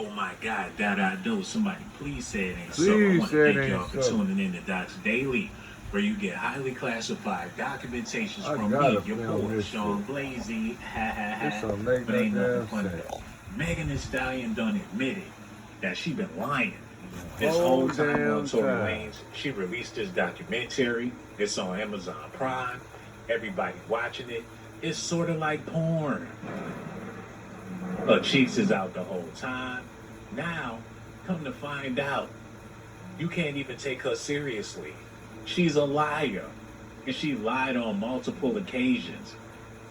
Oh my God, that I do. Somebody please say it ain't so. I Please want say to it thank y'all ain't for so. tuning in to Docs Daily, where you get highly classified documentations I from gotta me, your film boy, this Sean shit. Blazy. Ha ha This ha. don't make But no ain't nothing damn funny sense. though. Megan Thee Stallion done admitted that she been lying The this whole whole time on damn Tory time. Lanez. She released this documentary. It's on Amazon Prime. Everybody watching it. It's sort of like porn. Her cheeks is out the whole time. Now, come to find out, you can't even take her seriously. She's a liar. And she lied on multiple occasions.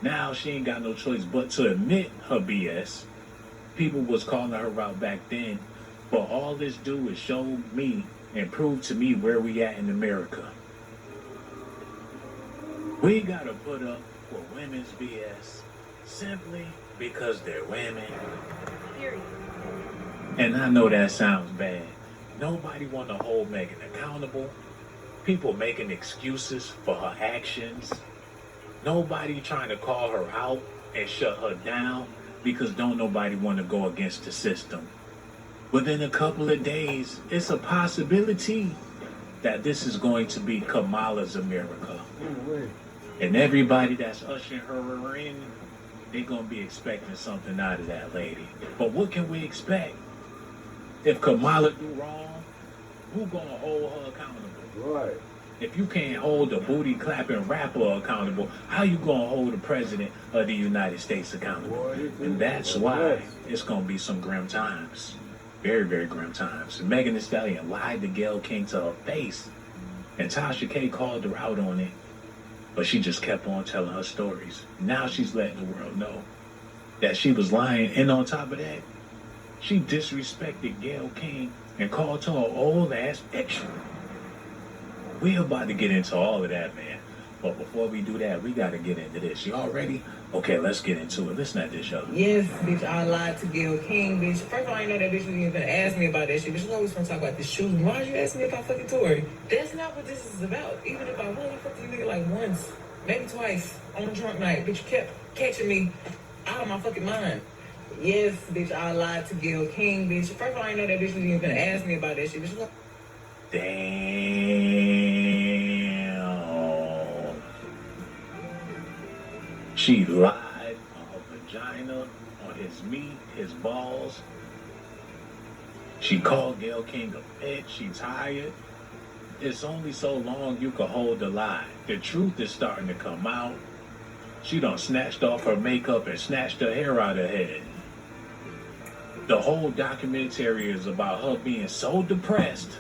Now she ain't got no choice but to admit her BS. People was calling her out back then. But all this do is show me and prove to me where we at in America. We gotta put up for women's BS simply because they're women. Period. And I know that sounds bad. Nobody want to hold Megan accountable. People making excuses for her actions. Nobody trying to call her out and shut her down because don't nobody want to go against the system. Within a couple of days, it's a possibility that this is going to be Kamala's America. And everybody that's ushering her in, they're going to be expecting something out of that lady. But what can we expect? If Kamala do wrong, who going to hold her accountable? Right. If you can't hold a booty clapping rapper accountable, how you going to hold the president of the United States accountable? Boy, And that's why it's going to be some grim times. Very, very grim times. Megan Thee Stallion lied to Gayle King to her face. And Tasha K called her out on it. But she just kept on telling her stories. Now she's letting the world know that she was lying. And on top of that, she disrespected Gayle King and called her an old ass bitch. We're about to get into all of that, man. But before we do that, we got to get into this. Y'all ready? Okay, let's get into it. Listen at this, y'all. Yes, bitch, I lied to Gayle King, bitch. First of all, I didn't know that bitch was even gonna ask me about that shit. Bitch, you always gonna talk about this shooting. Why'd you ask me about fucking Tory? That's not what this is about. Even if I would, I fucked you nigga like once, maybe twice, on a drunk night. Bitch, you kept catching me out of my fucking mind. Yes, bitch, I lied to Gayle King, bitch. First of all, I didn't know that bitch was even gonna ask me about that shit. Bitch, you Damn. She lied on her vagina, on his meat, his balls. She called Gayle King a bitch. She tired. It's only so long you can hold the lie. The truth is starting to come out. She done snatched off her makeup and snatched her hair out of her head. The whole documentary is about her being so depressed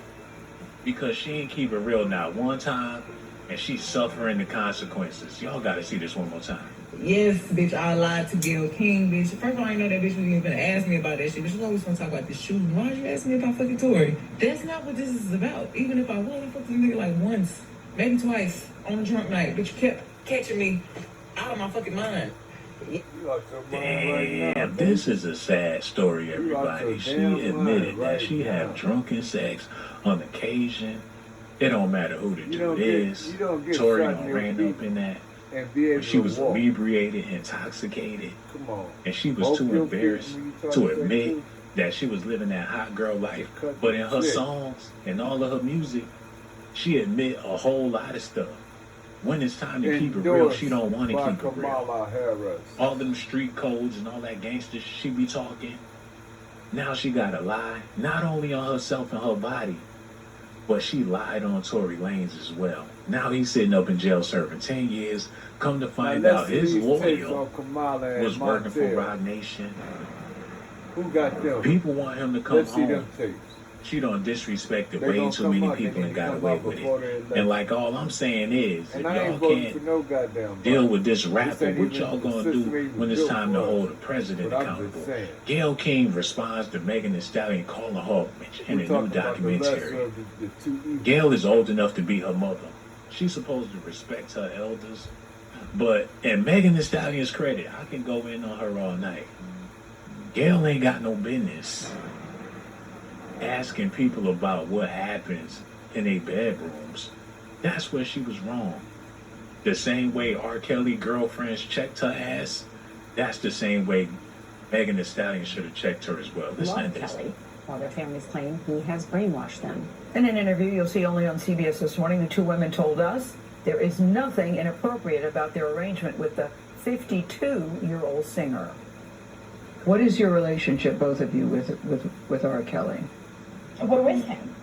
because she ain't keep it real not one time, and she's suffering the consequences. Y'all gotta see this one more time. Yes, bitch, I lied to Gayle King, bitch. First of all, I didn't know that bitch was even gonna ask me about that shit. Bitch, you always gonna talk about this shooting. Why'd you ask me about fucking Tory? That's not what this is about. Even if I would, I fucked you nigga like once, maybe twice, on a drunk night. Bitch, you kept catching me out of my fucking mind. You lost your mind right now. Damn, this is a sad story, everybody. She admitted that she had drunken sex on occasion. It don't matter who the dude is. Tory done ran up in that. And be able She was to walk. inebriated, intoxicated, Come on. and she was too embarrassed to admit that she was living that hot girl life. But in her songs and all of her music, she admit a whole lot of stuff. When it's time to keep it real, she don't want to keep it real. All them street codes and all that gangster she be talking. Now she gotta lie, not only on herself and her body, but she lied on Tory Lanez as well. Now he's sitting up in jail serving 10 years. Come to find out his lawyer was working for Roc Nation. Who got them? People want him to come Let's see home. them tapes. She done disrespected They way gonna too come many out, people they and need to got come away out with before it. they're And elected. like all I'm saying is, if And I ain't y'all voting for can't no goddamn deal body. with this This rapper, ain't what even y'all the gonna do system even when it's built time to for us. hold the president But I'm just accountable? saying. Gayle King responds to Megan Thee Stallion calling her a bitch in We're a new talking about the lesser documentary. of the two evils. Gayle is old enough to be her mother. She's supposed to respect her elders. But in Megan Thee Stallion's credit, I can go in on her all night. Gayle ain't got no business asking people about what happens in their bedrooms. That's where she was wrong. The same way R. Kelly girlfriends checked her ass, that's the same way Megan Thee Stallion should have checked her as well. Listen Love to this. Kelly, while their families claim he has brainwashed them. In an interview you'll see only on CBS this morning, the two women told us there is nothing inappropriate about their arrangement with the 52-year-old singer. What is your relationship, both of you, with R. Kelly? We're with him.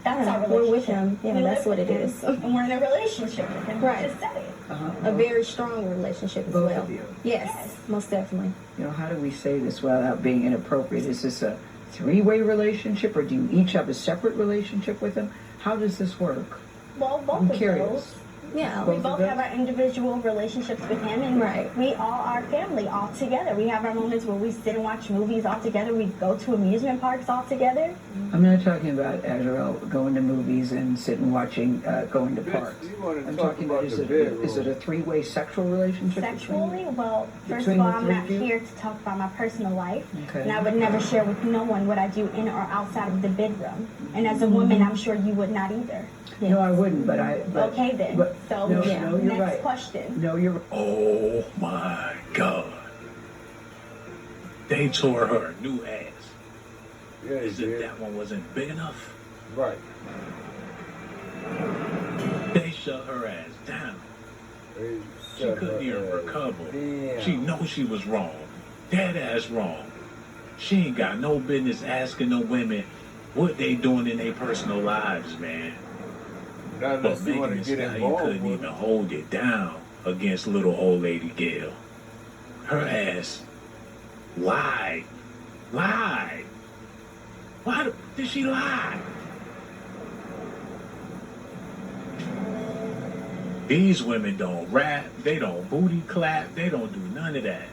That's our relationship. We're with him. Yeah, We that's live what it with is. him, and we're in a relationship with him. Right. Just said it. A very strong relationship as Both well. of you. Yes, most definitely. You know, how do we say this without being inappropriate? Is this a three-way relationship, or do you each have a separate relationship with him? How does this work? Well, both I'm of curious. those. Yeah. We Both both of them? have our individual relationships with him, and Right. we all are family all together. We have our moments where we sit and watch movies all together. We go to amusement parks all together. I'm not talking about Azrael going to movies and sitting watching, going to Bitch, parks. you wanna I'm talk talking about is the it bedroom. a three-way sexual relationship? Sexually, well, first Between of all, the I'm three not of you? here to talk about my personal life, Okay. and I would never share with no one what I do in or outside of the bedroom. And as a woman, I'm sure you would not either. No, I wouldn't, but Okay then. but- So no, yeah. no, you're next right. question. No, you're Oh my God. They tore her a new ass. Yeah, he As if did. that one wasn't big enough. Right. They shut her ass down. They She shut couldn't her even ass recover. down. She knows she was wrong. Dead ass wrong. She ain't got no business asking no women what they doing in their personal lives, man. Not But unless you want Megan to Thee get Stallion involved couldn't with even it. hold it down against little old lady Gail. Her ass lied. Lied. Why did she lie? These women don't rap, they don't booty clap, they don't do none of that.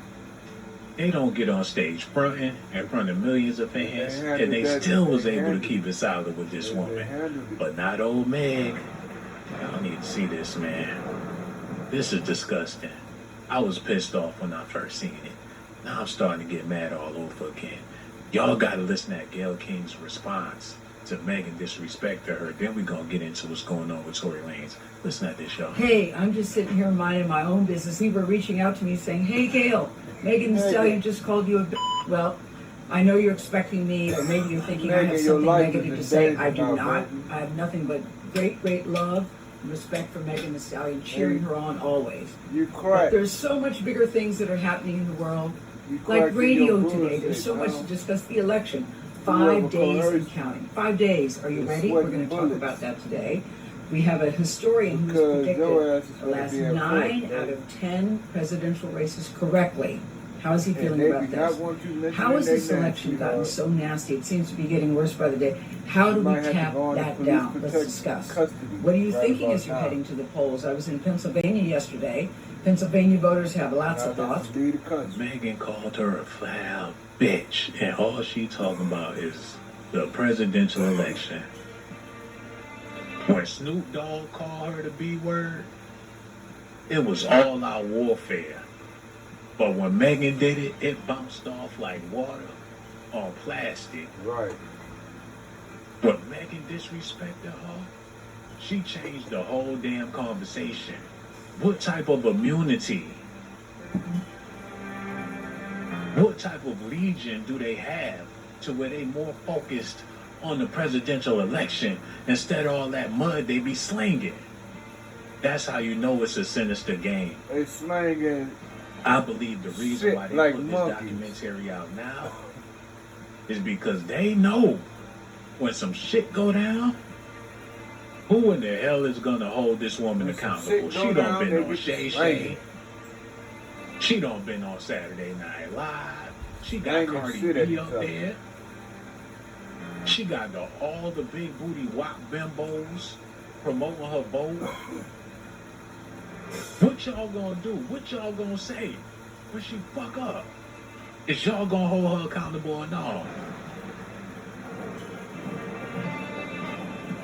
They don't get on stage fronting in front of millions of fans, and they still was able to keep it solid with this They woman. handled it. But not old Meg. Y'all need to see this, man. This is disgusting. I was pissed off when I first seen it. Now I'm starting to get mad all over again. Y'all gotta listen to Gayle King's response to Megan disrespect to her. Then we gonna get into what's going on with Tory Lanez. Listen to this, y'all. Hey, I'm just sitting here minding my own business. People are reaching out to me saying, hey, Gail, Megan Thee Stallion just called you a bitch. Well, I know you're expecting me, or maybe you're thinking I have Megan, your something life negative is to in say. danger I do now, not. baby. I have nothing but great love and respect for Megan Thee Stallion, cheering her on always. You But crack. there's so much bigger things that are happening in the world. You crack Like in radio your today, bullshit, there's so much pal. to discuss the election. You have 5 a days and coercion. counting. 5 days. Are you You're ready? We're sweating going to talk bullets. about that today. We have a historian who's Because your predicted ass is the gonna last be at 9 court, out baby. of 10 presidential races correctly. How is he And feeling they about do not this? want you mentioning How has their this name, election gotten sweetheart. so nasty? It seems to be getting worse by the day. How do You we might have to tap go on to that police down? Let's protect discuss. custody What are you right thinking about as you're now. heading to the polls? I was in Pennsylvania yesterday. Pennsylvania voters have lots of Now, thoughts. that's the country. Megan called her a flat out bitch, and all she talking about is the presidential election. When Snoop Dogg called her the B word, it was all out warfare. But when Megan did it, it bounced off like water on plastic. Right. When Megan disrespected her, she changed the whole damn conversation. What type of immunity? What type of legion do they have to where they more focused on the presidential election instead of all that mud they be slinging? That's how you know it's a sinister game. They slanging. I believe the reason Shit why they like put this monkeys. documentary out now is because they know when some shit go down, who in the hell is gonna hold this woman When some accountable? shit She go don't down, been they on get Shay slain. Shay. She don't been on Saturday Night Live. She got Banging Cardi shit at B each up other. there. She got all the big booty wop bimbos promoting her vote. What y'all gonna do? What y'all gonna say when she fuck up? Is y'all gonna hold her accountable or not?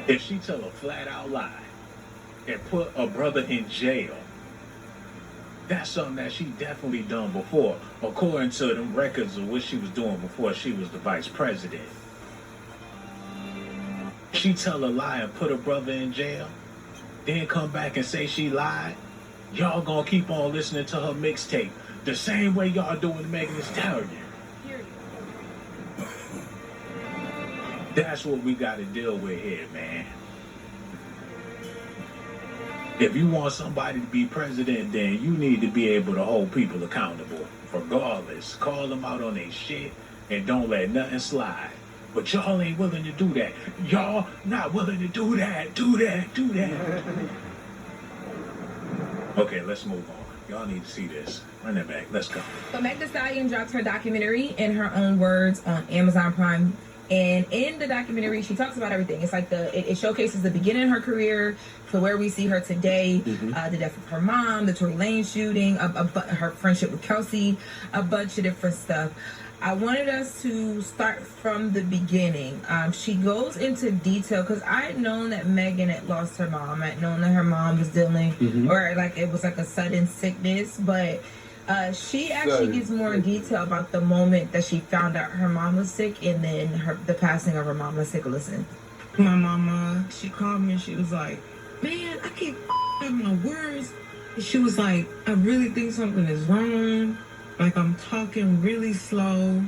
If she tell a flat out lie and put a brother in jail, that's something that she definitely done before, according to them records of what she was doing before she was the vice president. She tell a lie and put a brother in jail, then come back and say she lied. Y'all gonna keep on listening to her mixtape the same way y'all doing Megan Thee Stallion. That's what we got to deal with here, man. If you want somebody to be president, then you need to be able to hold people accountable, regardless. Call them out on their shit and don't let nothing slide. But y'all ain't willing to do that. Y'all not willing to do that. Do that. Okay, let's move on. Y'all need to see this. Run that back. Let's go. So Meg Thee Stallion dropped her documentary in her own words on Amazon Prime. And in the documentary, she talks about everything. It's like it showcases the beginning of her career to where we see her today, the death of her mom, the Tory Lane shooting, her friendship with Kelsey, a bunch of different stuff. I wanted us to start from the beginning. She goes into detail because I had known that Megan had lost her mom. I had known that her mom was dealing, or like it was like a sudden sickness, but she actually gives more detail about the moment that she found out her mom was sick and then the passing of her mom. Let's take a listen. My mama, she called me and she was like, man, I keep up my words. And she was like, I really think something is wrong. Like, I'm talking really slow.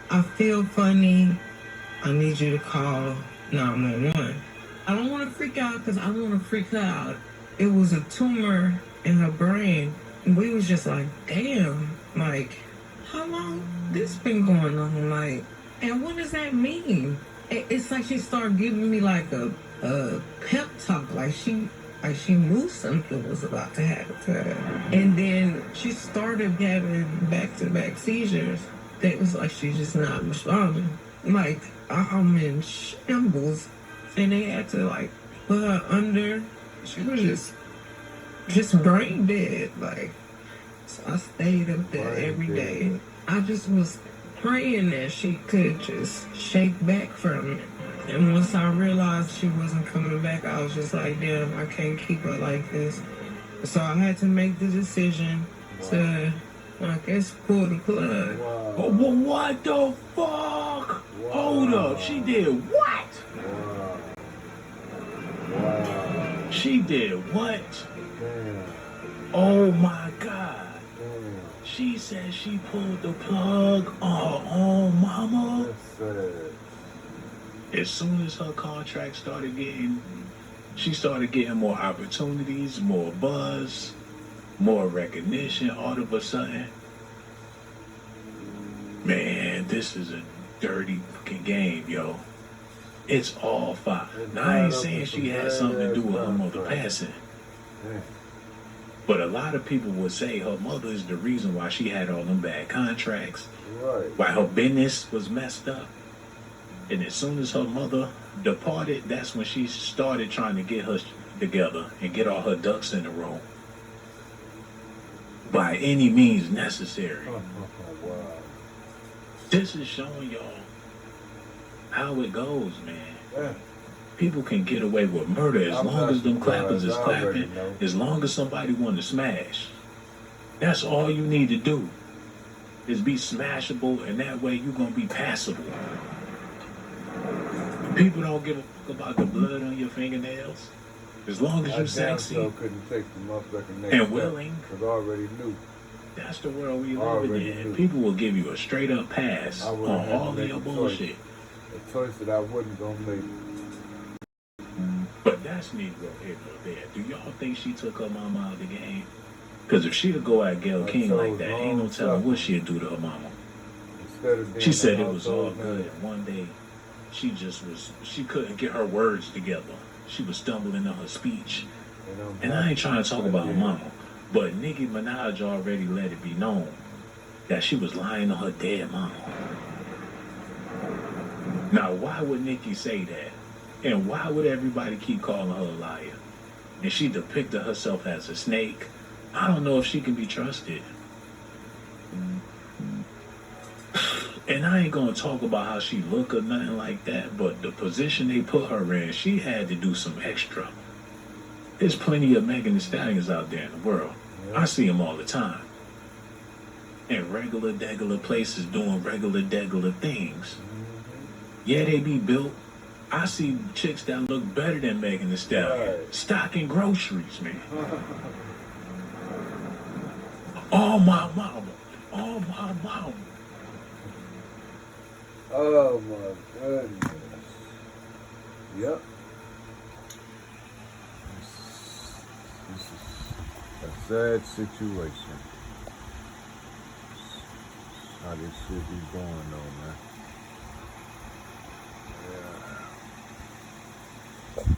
I feel funny. I need you to call 911. I don't want to freak out because I don't want to freak her out. It was a tumor in her brain. And we was just like, damn, like, how long this been going on? Like, and what does that mean? It's like she started giving me like a pep talk, like she knew something was about to happen to her. And then she started having back-to-back seizures. That was like she's just not responding. Like, I'm in shambles. And they had to like put her under. She was just brain dead. Like, so I stayed up there every day. I just was praying that she could just shake back from it. And once I realized she wasn't coming back, I was just like, damn, I can't keep her like this. So I had to make the decision to, I guess, pull the plug. Wow. Oh, well, what the fuck? Wow. Hold up. She did what? Wow. She did what? Damn. Oh my God. Damn. She said she pulled the plug on her own mama. That's sad. As soon as her contract started she started getting more opportunities, more buzz, more recognition. All of a sudden, man, this is a dirty fucking game, yo. It's all fine. Now, I ain't saying she had something to do with her mother passing. But a lot of people would say her mother is the reason why she had all them bad contracts. Right. Why her business was messed up. And as soon as her mother departed, that's when she started trying to get her together and get all her ducks in a row. By any means necessary. Wow. This is showing y'all how it goes, man. Yeah. People can get away with murder as long as them clappers is clapping, as long as somebody want to smash. That's all you need to do, is be smashable, and that way you're going to be passable. People don't give a fuck about the blood on your fingernails. As long as you're sexy Couldn't take the motherfucking next and step, willing, 'cause I already knew. that's the world we live Already in. knew. People will give you a straight up pass I on would've had to all of make your a choice. bullshit. A choice that I wasn't gonna make. But that's Negro here or there. Do y'all think she took her mama out of the game? Because if she'd go at Gayle I King chose like that, ain't no wrong telling stuff. what she'd do to her mama. Instead of being She said a it was all household good. name. One day, she couldn't get her words together. She was stumbling on her speech. And I ain't trying to talk about her mama, but Nicki Minaj already let it be known that she was lying on her dead mama. Now, why would Nicki say that? And why would everybody keep calling her a liar? And she depicted herself as a snake. I don't know if she can be trusted. And I ain't gonna talk about how she look or nothing like that, but the position they put her in, she had to do some extra. There's plenty of Megan Thee Stallions out there in the world. I see them all the time. In regular, degular places doing regular, degular things. Yeah, they be built. I see chicks that look better than Megan Thee Stallion. Right. Stocking groceries, man. Oh, my mama. Oh, my mama. Oh my goodness. Yep. This is a sad situation. How this shit be going though, man. Yeah.